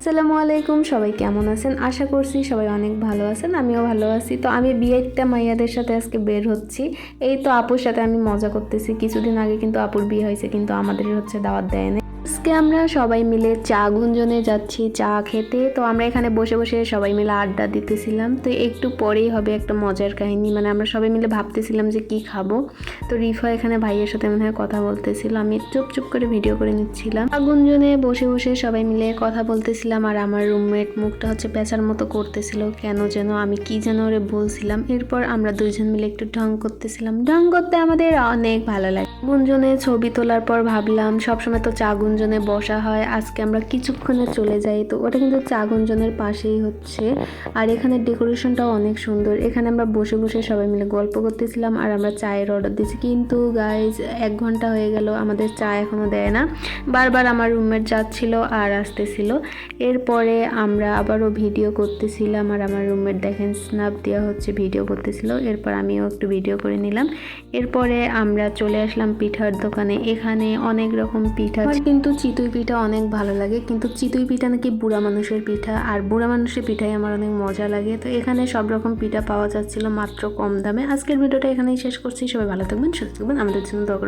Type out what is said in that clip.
আসসালামু আলাইকুম, সবাই কেমন আছেন? আশা করছি সবাই অনেক ভালো আছেন, আমিও ভালো আছি। তো আমি বিয়েটা মাইয়াদের সাথে আজকে বের হচ্ছি। এই তো আপুর সাথে আমি মজা করতেছি। কিছুদিন আগে কিন্তু আপুর বিয়ে হয়েছে, কিন্তু আমাদের দাওয়াত দেয় না। আজকে আমরা সবাই মিলে চা গুঞ্জনে যাচ্ছি চা খেতে। তো আমরা এখানে বসে বসে সবাই মিলে আড্ডা দিতেছিলাম। তো একটু পরেই হবে একটা মজার কাহিনী, মানে আমরা সবাই মিলে ভাবতেছিলাম যে কি খাবো। তো রিফা এখানে ভাইয়ের সাথে মনে হয় কথা বলতেছিল, আমি চুপ করে ভিডিও করে নিচ্ছিলাম। চা গুঞ্জনে বসে বসে সবাই মিলে কথা বলতেছিলাম, আর আমার রুমমেট মুখটা পেঁচার মতো করতেছিল, কেন যেন আমি কি যেন ওরে বলছিলাম। এরপর আমরা দুইজন মিলে একটু ঢং করতেছিলাম। ঢং করতে আমাদের অনেক ভালো লাগে। গুঞ্জনে ছবি তোলার পর ভাবলাম সবসময় তো চা গুঞ্জনে বসা হয়, আজকে আমরা কিছুক্ষণে চলে যাই। তো ওটা কিন্তু চা গুঞ্জনের পাশেই হচ্ছে, আর এখানে ডেকোরেশনটাও অনেক সুন্দর। এখানে আমরা বসে বসে সবাই মিলে গল্প করতেছিলাম, আর আমরা চায়ের অর্ডার দিয়েছি। কিন্তু গাইজ 1 ঘন্টা হয়ে গেল, আমাদের চা এখনও দেয় না। বারবার আমার রুমমেট যাচ্ছিল আর আসতেছিল। এরপরে আমরা আবারও ভিডিও করতেছিলাম, আর আমার রুমমেট দেখেন স্ন্যাপ দেওয়া হচ্ছে, ভিডিও করতেছিল। এরপর আমিও একটু ভিডিও করে নিলাম। এরপরে আমরা চলে আসলাম পিঠার দোকানে। এখানে অনেক রকম পিঠা, কিন্তু চিতই পিঠা অনেক ভালো লাগে। কিন্তু চিতই পিঠা নাকি বুড়া মানুষের পিঠা, আর বুড়া মানুষের পিঠাই আমার অনেক মজা লাগে। তো এখানে সব রকম পিঠা পাওয়া যাচ্ছিল মাত্র কম দামে। আজকের ভিডিওটা এখানেই শেষ করছি। সবাই ভালো থাকবেন, সুস্থ থাকবেন, আমাদের জন্য দোয়া করবেন।